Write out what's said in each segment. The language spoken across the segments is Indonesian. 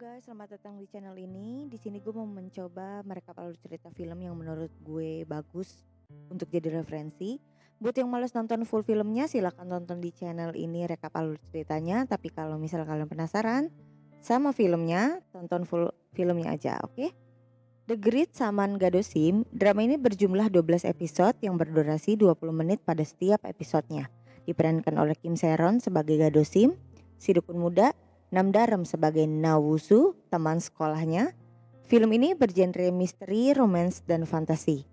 guys, selamat datang di channel ini. Di sini gue mau mencoba merekap alur cerita film yang menurut gue bagus untuk jadi referensi. Buat yang males nonton full filmnya, silahkan tonton di channel ini rekap alur ceritanya. Tapi kalau misal kalian penasaran sama filmnya, tonton full filmnya aja, oke? The Great Saman Gadosim, drama ini berjumlah 12 episode yang berdurasi 20 menit pada setiap episodenya. Diperankan oleh Kim Seron sebagai Gadosim, si dukun muda, Nam Daram sebagai Nawusu, teman sekolahnya. Film ini bergenre misteri, romance, dan fantasi.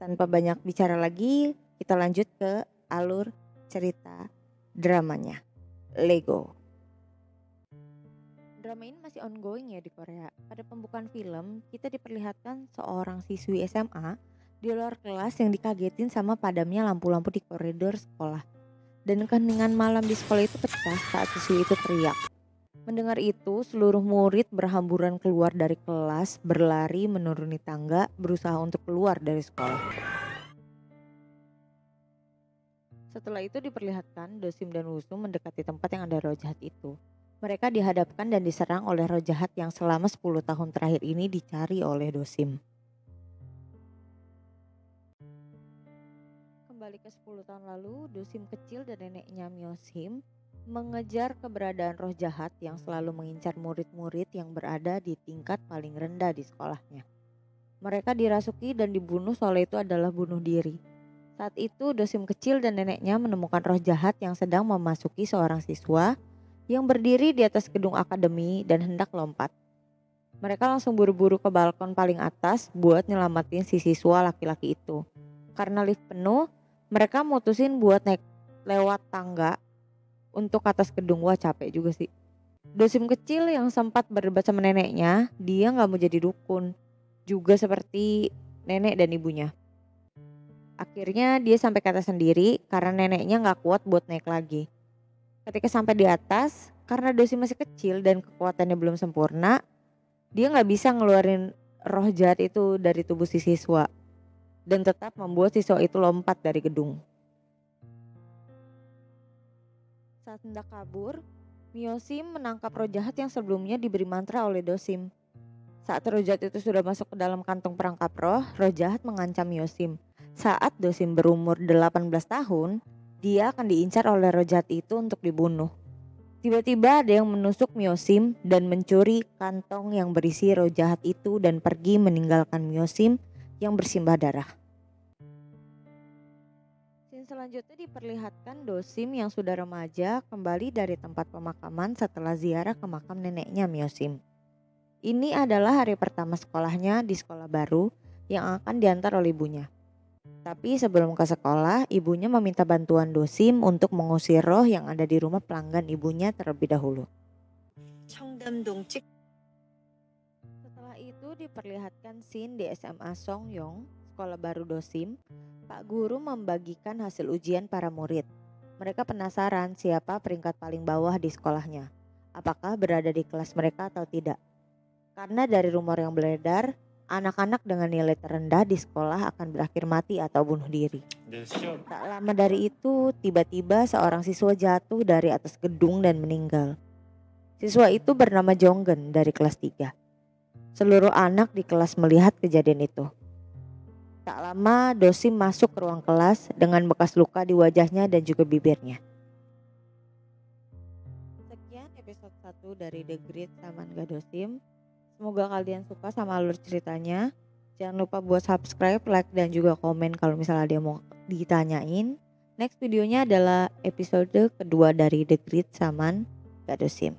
Tanpa banyak bicara lagi, kita lanjut ke alur cerita dramanya. Lego. Drama ini masih ongoing ya di Korea. Pada pembukaan film, kita diperlihatkan seorang siswi SMA di luar kelas yang dikagetin sama padamnya lampu-lampu di koridor sekolah. Dan keheningan malam di sekolah itu pecah saat siswi itu teriak. Mendengar itu, seluruh murid berhamburan keluar dari kelas, berlari menuruni tangga, berusaha untuk keluar dari sekolah. Setelah itu diperlihatkan Dosim dan Wusum mendekati tempat yang ada roh jahat itu. Mereka dihadapkan dan diserang oleh roh jahat yang selama 10 tahun terakhir ini dicari oleh Dosim. Kembali ke 10 tahun lalu, Dosim kecil dan neneknya Myosim mengejar keberadaan roh jahat yang selalu mengincar murid-murid yang berada di tingkat paling rendah di sekolahnya. Mereka dirasuki dan dibunuh, soalnya itu adalah bunuh diri. Saat itu Dosim kecil dan neneknya menemukan roh jahat yang sedang memasuki seorang siswa yang berdiri di atas gedung akademi dan hendak lompat. Mereka langsung buru-buru ke balkon paling atas buat nyelamatin si siswa laki-laki itu. Karena lift penuh, mereka mutusin buat naik lewat tangga untuk atas gedung. Wah, capek juga sih. Dosim kecil yang sempat berdebat sama neneknya, dia gak mau jadi dukun, juga seperti nenek dan ibunya. Akhirnya dia sampai ke atas sendiri karena neneknya gak kuat buat naik lagi. Ketika sampai di atas, karena Dosim masih kecil dan kekuatannya belum sempurna, dia gak bisa ngeluarin roh jahat itu dari tubuh si siswa dan tetap membuat siswa itu lompat dari gedung. Saat hendak kabur, Myosim menangkap roh jahat yang sebelumnya diberi mantra oleh Dosim. Saat roh jahat itu sudah masuk ke dalam kantung perangkap roh jahat mengancam Myosim. Saat Dosim berumur 18 tahun, dia akan diincar oleh roh jahat itu untuk dibunuh. Tiba-tiba ada yang menusuk Myosim dan mencuri kantong yang berisi roh jahat itu dan pergi meninggalkan Myosim yang bersimbah darah. Selanjutnya diperlihatkan Dosim yang sudah remaja kembali dari tempat pemakaman setelah ziarah ke makam neneknya Myosim. Ini adalah hari pertama sekolahnya di sekolah baru yang akan diantar oleh ibunya. Tapi sebelum ke sekolah, ibunya meminta bantuan Dosim untuk mengusir roh yang ada di rumah pelanggan ibunya terlebih dahulu. Setelah itu diperlihatkan scene di SMA Songyong, sekolah baru Dosim. Pak guru membagikan hasil ujian para murid. Mereka penasaran siapa peringkat paling bawah di sekolahnya. Apakah berada di kelas mereka atau tidak. Karena dari rumor yang beredar, anak-anak dengan nilai terendah di sekolah akan berakhir mati atau bunuh diri. Tak lama dari itu, tiba-tiba seorang siswa jatuh dari atas gedung dan meninggal. Siswa itu bernama Jonggen dari kelas 3. Seluruh anak di kelas melihat kejadian itu. Tak lama Dosim masuk ke ruang kelas dengan bekas luka di wajahnya dan juga bibirnya. Sekian episode 1 dari The Great Saman Gadosim. Semoga kalian suka sama alur ceritanya. Jangan lupa buat subscribe, like, dan juga komen kalau misalnya ada yang mau ditanyain. Next videonya adalah episode kedua dari The Great Saman Gadosim.